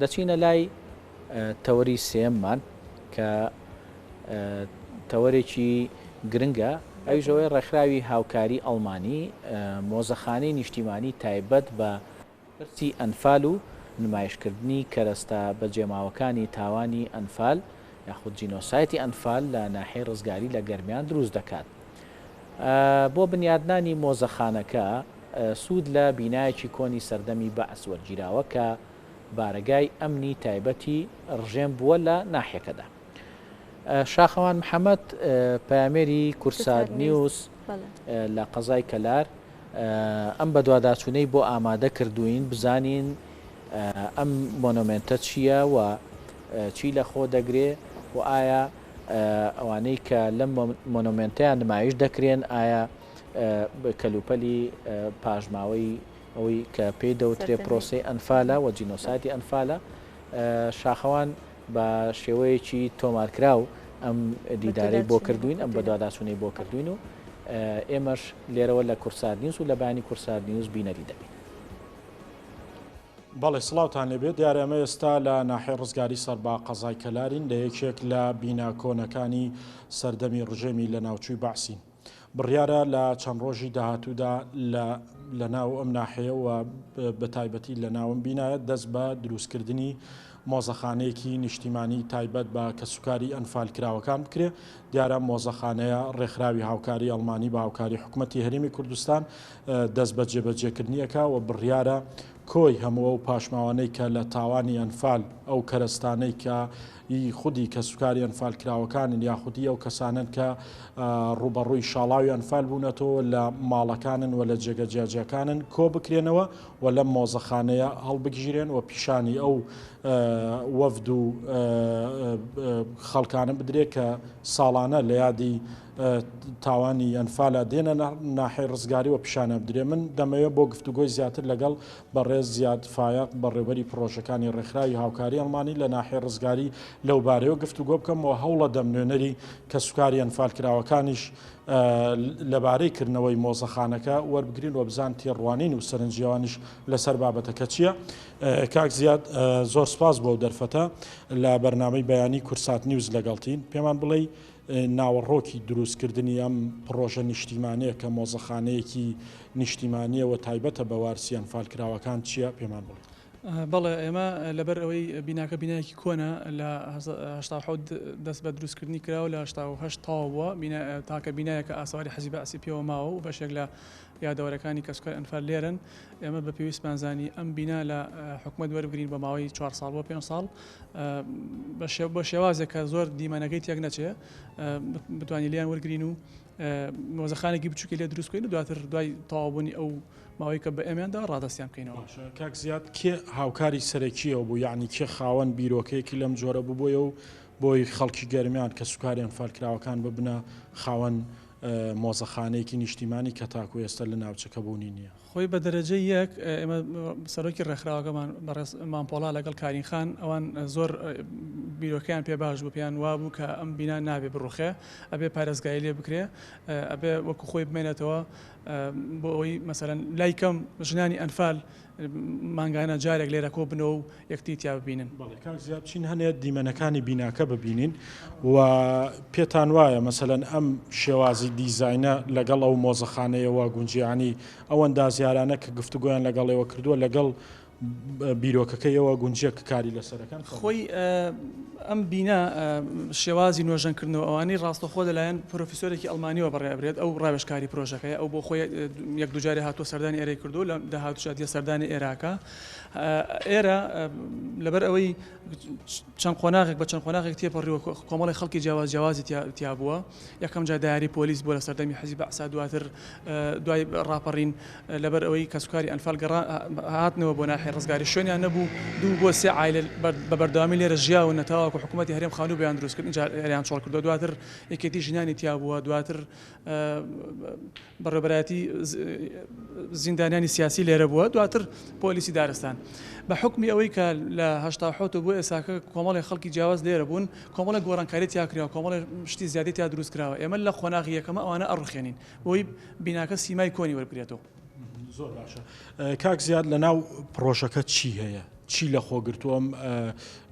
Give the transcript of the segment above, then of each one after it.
دەچینە لای تەوەری سێممان کە تەوەرێکی گرنگە ئەویژەوەی ڕێکخراوی هاوکاری ئەڵمانی مۆزەخانەی نیشتیمانی تایبەت بە پرسی ئەنفال و نمایشکردنی کەرەستە بەجێماوەکانی تاوانی ئەنفال یاخود جینۆسایتی ئەنفال لە ناحیەی ڕزگاری لە گەرمیان دروست دەکات. بۆ بنیادنانی مۆزەخانەکە سوود لە بینایەکی کۆنی سەردەمی بەعس وەرگیراوە کە بارەگای ئەمنی تایبەتی ڕژێم بووە لە ناحیەکەدا. شاخەوان محەممەد پامێری کورساد نیوز لە قەزای کەلار ئەم بە دوواداچوونەی بۆ ئامادە کردوین بزانین ئەم مۆنۆمنتە چییە و چی لە خۆ دەگرێ و ئایا ئەوانەی کە لەم مۆنۆمنتیان نمایش دەکرێن ئایا کەلوپەلی پاژماوەی ئەوەی کە پێی دەوترێ پرۆسی ئەنفالە و جینۆسایتی ئەنفالە شاخەوان بە شێوەیەکی تۆمارکراو ئەم دیدارەی بۆ کردوین ئەم بە دوواداچوونەی بۆ کردوین و ئێمەش لێرەوە لە کورساد نیوز و لە بانی کورساد نیوز بینەری دەبین. بەڵێ سڵاوتان لێبێت دیارە ئەمە ئێستا لە ناحیە ڕزگاری سەر بە قەزای کەلارین لە یەکێک لە بیناکۆنەکانی سەردەمی ڕژێمی لە ناوچووی بەعسین. بڕیارە لە چەند ڕۆژی داهاتوودا لە ناو ئەم ناحەیەوە بە تایبەتی لە ناوم بینایەت دەست بە دروستکردنی مۆزەخانەیەکی نیشتیمانی تایبەت بە کەسوکاری ئەنفال کراوەکان بکرێ. دیارە مۆزەخانەیە ڕێکخراوی هاوکاری ئەڵمانی بە هاوکاری حکوومەتی هەرێمی کوردستان دەست بە جێبەجێکردنیەکە و بڕیارە کۆی هەموو و پاشماوانەی کە لە تاوانی ئەنفال ئەو کەرەستانەی کە خودی کەسوکاری ئەنفال کراوەکانن یاخودی ئەو کەسانن کە ڕوبەڕووی شاڵاوی ئەنفال بوونەتەوە لە ماڵەکانن و لە جێگەجێجەکانن کۆ بکرێنەوە و لەم مۆزەخانەیە هەڵبگیرێن و پیشانی ئەو وەفد و خەڵکانە بدرێت کە ساڵانە لە یادی تاوانی ئەنفالە دێنە ناحیە ڕزگاری و پیشانە بدرێ. من دەمەوێت بۆ گفتوگۆی زیاتر لەگەڵ بەڕێز زیاد فایق بەڕێوەری پرۆژەکانی ڕێکخراوی هاوکاری ئەڵمانی لە ناحیە ڕزگاری لەو بارەیەوە گفتوگۆ بکەمەوە هەوڵە دەم نوێنەری کەسوکاری ئەنفال کراوەکانیش لەبارەی کردنەوەی مۆزەخانەکە وەربگرین و بزان تێڕوانین و سەرنجیاوانیش لەسەر بابەتەکە چییە. کاک زیاد زۆر سپاس بۆ دەرفەتە لە بەرنامەی بەیانی کورسات نیوز لەگەڵتین. پێمان بڵێ ناوەڕۆکی دروستکردنی ئەم پرۆژە نیشتیمانەیە کە مۆزەخانەیەکی نیشتیمانیەوە تایبەتە بە وارسی ئەنفال کراوەکان چییە پێمان بڵێ. بەڵێ ئێمە لەبەر ئەوەی بیناکە بینایەکی کۆنە لە 1970 دەست بە دروستکردنی کراوە لە 1970 تاوە تاکە بینایەکە ئاسواری حەزی بەعسی پێوە ماوە و بەشێک لە یادەوەرەکانی کەسوکار ئەنفال لێرن. ئێمە بە پێویستمانزانی ئەم بینا لە حکوومەت وەربگرین بە ماوەی 4 ساڵ بۆ 5 ساڵ بە شێوازێک کە زۆر دیمەنەکەی تێک نەچێ بتوانین لیان وەرگرین و مۆزەخانێکی بچووکی لێ دروستکەین و دواتر دوای تەواوبوونی ئەو ماوەی کە بە ئێمەیاندا ڕادەستیان بکەینەوە. کاک زیاد کێ هاوکاری سەرەکیەوە بوو یعنی کێ خاوەن بیرۆکەیەکی لەم جۆرە ببووە و بۆی خەڵکی گەرمیان کە سوکاری ئەنفال کراوەکان ببنە خاوەن مۆزەخانەیەکی نیشتیمانی کە تاکو ئێستا لە ناوچەکە بوونی نییە. خۆی بە دەرەجەی یەک ئێمە سەرۆکی ڕێکخراوەکەمان بەڕێز مامپۆڵا لەگەڵ کارینخان ئەوان زۆر بیرۆکەیان پێ باش بوو پێیان وابوو کە ئەم بینا نابێ بڕوخێ ئەبێ پارێزگایی لێ بکرێ ئەبێ وەکو خۆی بمێنێتەوە بۆ ئەوەی مەسەرەن لای کەم ژنانی ئەنفال مانگانە جارێک لێرە کۆ بنەوە و یەکتی تیا ببینن. کاک زیاد چین هەنێ دیمەنەکانی بیناکە ببینین و پێتان وایە مەسەلەن ئەم شێوازی دیزاینە لەگەڵ ئەو مۆزەخانەیەوە گونجیانی ئەوەندا زیارانە کە گفتوگۆیان لەگەڵەوە کردووە لەگەڵ بیرۆکەکەیەوە گونجێک کاری لەسەرەکان خۆی ئەم بینا شێوازی نوێژەنکردنەوە ئەوانەی ڕاستەخۆ لەلایەن پرۆفیسۆرێکی ئەڵمانیەوە بەڕێبرێت ئەو ڕاوێژکاری پرۆژەکەی ئەو بۆ خۆی یەک دوجارێ هاتووە سەردانی ئێرەی کردو لە داهاتووشاتیە سەردانی ئێراکە ئێرە لەبەر ئەوەی چەند قۆناغێک بە چەند قۆناغێک تێپەڕیوە کۆمەڵی خەڵکی جیاوازی تیا بووە. یەکەم جا دایاری پۆلیس بۆ لە سەردەمی حەزی بەعسا دواتر دوای ڕاپەڕین لەبەر ئەوەی کەسوکاری ئەنفال هاتنەوە بۆ ناحیە ڕزگاری شوێنیان نەبوو 2 بۆ 3 عایلە بە بەردەوامی لێرە ژیاون نەتەواوەکو حکوومەتی هەرێم خانوو بەیان دروستکردن ئێریان چۆڵ کردو دواتر یەکێتی ژنانی تیا بووە دواتر بەڕێبەرایەتی زیندانیانی سیاسی لێرە بووە دواتر پۆلیسی دارستان بە حکمی ئەوەی کە لە 1970 بۆ ئێساکە کۆمەڵی خەڵکی جیاواز لێرە بوون کۆمەڵی گۆڕانکاری تیا کراوە کۆمەڵی شتی زیادی تیا دروست کراوە ئێمە لە خۆناغی یەکەمە ئەوانە ئەڕخێنین بۆی بیناکە سیمای کۆنی وەربگرێتەوە. زۆر باشە. کاک زیاد لە ناو پرۆژەکە چی هەیە چی لە خۆگرتووەم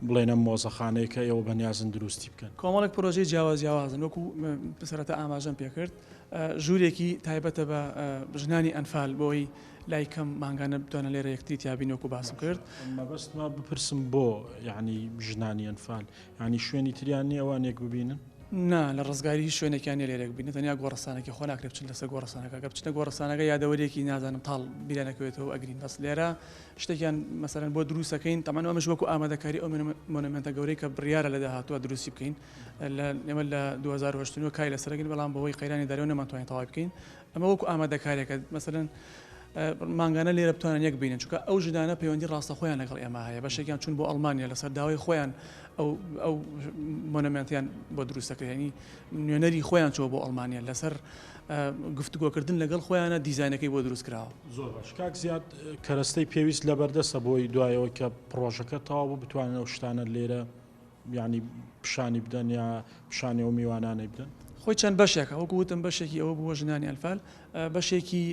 بڵێنە مۆزەخانەیە کە ئێوە بەنیازن دروستی بکەن. کۆمەڵێک پرۆژەی جیاوازن وەکو سەرەتا ئاماژەم پێکرد ژوورێکی تایبەتە بە ژنانی ئەنفال بۆی لای کەم مانگانە بتوانە لێرە یەکتی تیابینەوەکو باسم کرد. مەبەستمە بپرسم بۆ یعنی ژنانی ئەنفال ینی شوێنی تریان نیە ئەوانێک ببینن؟ نا لە ڕزگاری شوێنێکیان لێرێک بینێت تەنیا گۆڕستانێکی خۆ ناکرێت بچن لەسەر گۆڕستانەکە کە بچنە گۆڕستانەکە یادەوەرێکی نازانم تاڵ بیرانەکەوێتەوە ئەگرین بەس لێرە شتێکیان مەسەرەن بۆ دروستەکەین تەمان ئەمەش وەکو ئامادەکاری ئەو مۆنومنتە گەورەی کە بڕیارە لە داهاتووە دروستی بکەین ئێمە لە 2008 کای لەسەرگین بەڵام بەوەی قەیرانی دەرەوە نەمانتوانین تەواو بکەین ئەمە وەکو ئامادەکارێکە مەسەرەن مانگانە لێرە بتوانن یەک بینن چونکە ئەو ژدانە پەیوەندی ڕاستە خۆیان لەگەڵ ئێمە هەیە بەشێکیان چون بۆ ئەڵمانیا لەسەر داوای خۆیان ئەو مۆنومنتیان بۆ دروستەکەیانی نوێنەری خۆیان چۆ بۆ ئەڵمانیا لەسەر گفتوگۆکردن لەگەڵ خۆیانە دیزاینەکەی بۆ دروست کراوە. زۆر باش کاک زیاد کەرەستەی پێویست لەبەردەستە بۆی دوایەوە کە پرۆژەکە تەواو بوو بتوانن ئەو شتانە لێرە ینی پیشانی بدەن یا پیشانی ئەو میوانانەی بدەن؟ خۆی چەند بەشێکە وەکو وتم بەشێکی ئەوە بووە ژنانی ئەنفال بەشێکی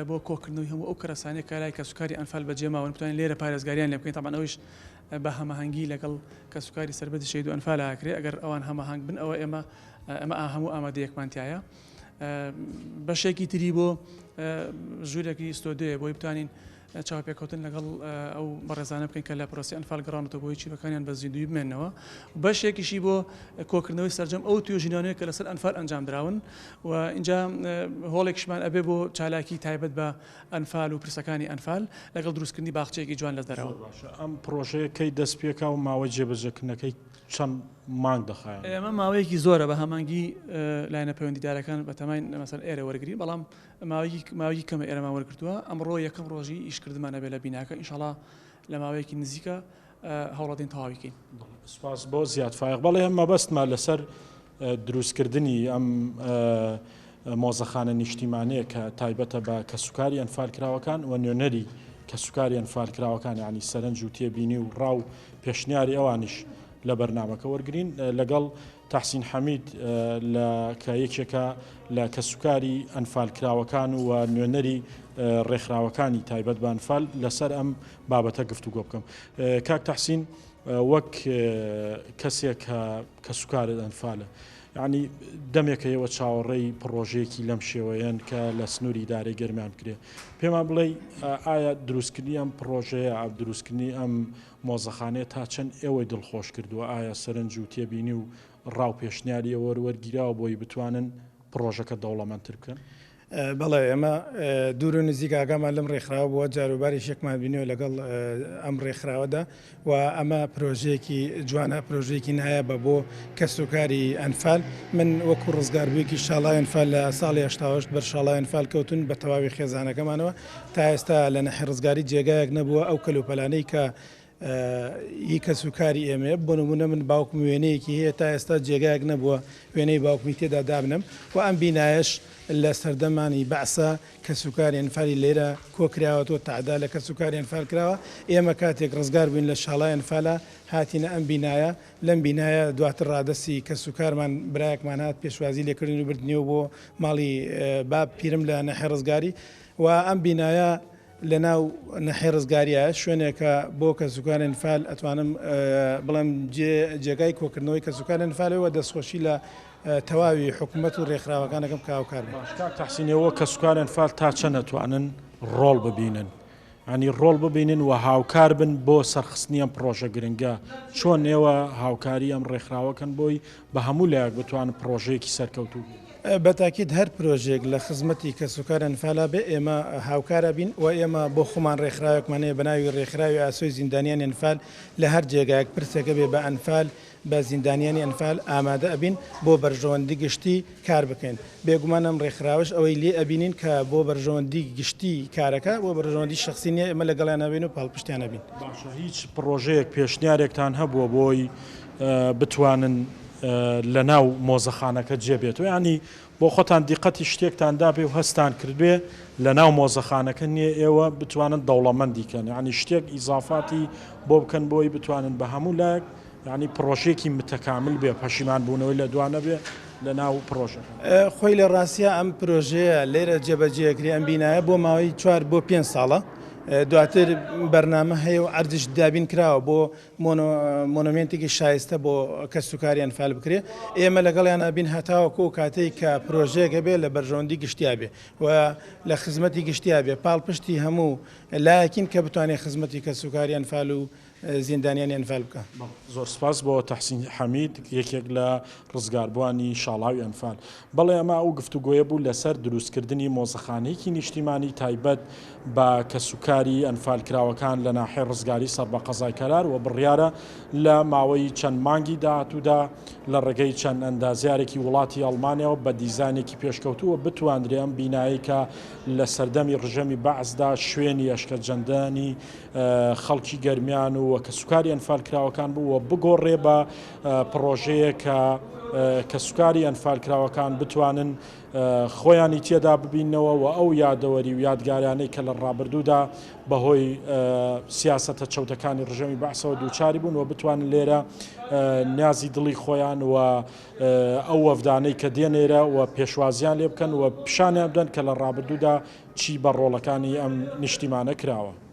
بۆ کۆکردنەوەی هەموو ئەو کەرەسانەی کارای کەسوکاری ئەنفال بەجێماوە بتوانین لێرە پارێزگاریان لێ بکەین تامان ئەویش بە هەماهەنگی لەگەڵ کەسوکاری سەربەتی شەید و ئەنفال ئاکرێ ئەگەر ئەوان هەماهەنگ بن ئەوە ئێمە هەموو ئامادەیەکمانتیایە بەشێکی تری بۆ ژوورێکی ستۆدیۆیە بۆی بتوانین چاوپێکەوتن لەگەڵ ئەو بەڕێزانە بکەین کە لە پرۆسی ئەنفال گەڕانەوە بۆی چیرەکانیان بە زیندوی بمێنەوە بەشێکیشی بۆ کۆکردنەوەی سەرجەم ئەو توێژینانەیە کە لەسەر ئەنفال ئەنجام دراون و اینجا هۆڵێکشمان ئەبێ بۆ چالاکی تایبەت بە ئەنفال و پرسەکانی ئەنفال لەگەڵ دروستکردنی باخچەیەکی جوان لە دەرەوە. ئەم پرۆژەیەکەی دەست پێکا و ماوەی جێبەجێکردنەکەی چەند مانگ دەخایەن؟ ئێمە ماوەیەکی زۆرە بە هەمانگی لایەنە پەیوەندیدارەکان بە تەمای مەسەر ئێرە وەرگری بەڵام ماوەیەکی کەمە ئێرەمان وەرگرتووە ئەمڕۆ یەکەم ڕۆژی ئیشکردمانە بێ لە بیناکە ئینشاڵڵا لە ماوەیەکی نزیکە هەوڵەدەین تەواویکەین. سپاس بۆ زیاد فایق بەڵێ ئەمە بەستمان لەسەر دروستکردنی ئەم مۆزەخانە نیشتیمانەیە کە تایبەتە بە کەسوکاری ئەنفالکراوەکان و نوێنەری کەسوکاری ئەنفالکراوەکان ینی سەرنج و تێبینی و ڕاو پێشنیاری ئەوانیش لە بەرنامەکە وەرگرین لەگەڵ تەحسین حەمید کە یەکێکە لە کەسوکاری ئەنفالکراوەکان و نوێنەری ڕێکخراوەکانی تایبەت بە ئەنفال لەسەر ئەم بابەتە گفتوگۆ بکەم. کاک تەحسین وەک کەسێک کە سوکارت ئەنفالە ینی دەمێکەوە چاوەڕێی پرۆژەیەکی لەم شێوەیەن کە لە سنووری دارەی گەرمیان بکرێ پێمان بڵێ ئایا دروستکردنی ئەم پرۆژەیە دروستکردنی ئەم مۆزەخانەیە تا چەند ئێوەی دڵخۆش کردووە ئایا سەرنج و تێبینی و ڕاو پێشنیاری وەرگیراوە بۆی بتوانن پرۆژەکە دەوڵەمەندتر بکەن؟ بەڵێ ئێمە دوور و نزیک ئاگامان لەم ڕێکخراوە بووە جاروباری شێکمان بینیەوە لەگەڵ ئەم ڕێکخراوەدا و ئەمە پرۆژەیەکی جوانە پرۆژەیەکی نایە بە بۆ کەسوکاری ئەنفال من وەکو ڕزگاربوویەکی شاڵای ئەنفال لە ساڵی 1970 بەر شاڵای ئەنفال کەوتون بە تەواوی خێزانەکەمانەوە تا ئێستا لە نەحی ڕزگاری جێگایەک نەبووە ئەو کەلوپەلانەی کە هی کەسوکاری ئێمە بۆ نمونە من باوکم وێنەیەکی هەیە تا ئێستا جێگایەک نەبووە وێنەی باوکمی تێدا دابنم و ئەم بینایش لە سەردەمانی بەعسا کەسوکاری ئەنفالی لێرە کۆکراوەوە تعدا لە کەسوکاری ئەنفال کراوە ئێمە کاتێک ڕزگار بووین لە شاڵای ئەنفالە هاتینە ئەم بینایە لەم بینایە دواتر ڕادەسی کەسوکارمان برایەکمان هات پێشوازی لێکردن و بردنیەوە بۆ ماڵی باب پیرم لە نەحی ڕزگاری و ئەم بینایە لە ناو نەحی ڕزگاریە شوێنێکە بۆ کەسوکاری ئەنفال ئەتوانم بڵێم جێگای کۆکردنەوەی کەسوکاری ئەنفالەوە دەستخۆشی لە تەواوی حکوومەت و ڕێکخراوەکانەکەم کاوکار تەحسینەوە کەسوکاری ئەنفال تا چەند ئەتوانن ڕۆڵ ببینن ینی ڕۆڵ ببینن و هاوکار بن بۆ سەرخستنی ئەم پرۆژە گرنگە چۆن ئێوە هاوکاری ئەم ڕێکخراوەکەن بۆی بە هەموو لایەک بتوانن پرۆژەیەکی سەرکەوتوو بەتاکید هەر پرۆژێک لە خزمەتی کەسوکار ئەنفالا بێ ئێمە هاوکارە بین و ئێمە بۆ خۆمان ڕێکخراوێکمانەیە بەناوی ڕێکخراوی ئاسۆی زیندانیان ئەنفال لە هەر جێگایەک پرسەکە بێ بە ئەنفال بە زیندانیانی ئەنفال ئامادە ئەبین بۆ بەرژەوەندی گشتی کار بکەین بێگومانم ڕێکخراوەش ئەوەی لێ ئەبینین کە بۆ بەرژەوەندی گشتی کارەکە بۆ بەرژەوەندی شخصی نیە ئێمە لەگەڵیانەبین و پاڵپشتیانە بین. باشە هیچ پرۆژەیەک پێشنیارێکتان هەبووە بۆی بتوانن لە ناو مۆزەخانەکە جێبێت و ینی بۆ خۆتان دیقەتی شتێکتان دابێ و هەستان کردوێ لە ناو مۆزەخانەکە نییە ئێوە بتوانن دەوڵەمەندیکەن ینی شتێک ئیزافاتی بۆ بکەن بۆی بتوانن بە هەموو لایەک ینی پرۆژێکی متەکامل بێ پەشیمان بوونەوەی لە دوانە بێ لە ناو پرۆژە خۆی لە ڕاستیە ئەم پرۆژەیە لێرە جێبەجێکری ئەم بینایە بۆ ماوەی 4 بۆ 5 ساڵە دواتر بەرنامە هەیە و عەرزش دابین کراوە بۆ مۆنومنتێکی شایستە بۆ کەسوکاری ئەنفال بکرێ ئێمە لەگەڵیان ئابین هەتاوەکو و کاتێک کە پرۆژەیەکە بێ لە بەرژەوەندی گشتیا بێ و لە خزمەتی گشتیا بێ پاڵپشتی هەموو لایەکین کە بتوانێت خزمەتی کەسوکاری ئەنفال و زیندانیانی ئەنفال بکە. زۆر سپاس بۆ تەحسین حەمید یەکێک لە ڕزگاربووانی شاڵاوی ئەنفال. بەڵێ ئەمە ئەو گفتوگۆیە بوو لەسەر دروستکردنی مۆزەخانەیەکی نیشتیمانی تایبەت بە کەسوکاری ئەنفالکراوەکان لە ناحێ ڕزگاری سەر بە قەزای کەلار و بڕیارە لە ماوەی چەند مانگی داهاتوودا لە ڕێگەی چەند ئەندازیارێکی وڵاتی ئەڵمانیەوە بە دیزانێکی پێشکەوتووە بتواندرێ ئەم بینایی کە لە سەردەمی ڕژەمی بەعزدا شوێنی ئەشکەجەندانی خەڵکی گەرمیان و کەسوکاری ئەنفالکراوەکان بوو و بگۆڕێ بە پرۆژەیە کە کەسوکاری ئەنفالکراوەکان بتوانن خۆیانی تێدا ببینەوە و ئەو یادەوەری و یادگاریانەی کە لە ڕابردوودا بەهۆی سیاسەتە چەوتەکانی ڕژەمی بەعسەوە دووچاری بوون و بتوانن لێرە نیازی دڵی خۆیان و ئەو وەفدانەی کە دێنێرە و پێشوازیان لێ بکەن و پیشانیان بدەن کە لە ڕابردوودا چی بە ڕۆڵەکانی ئەم نیشتیمانە کراوە.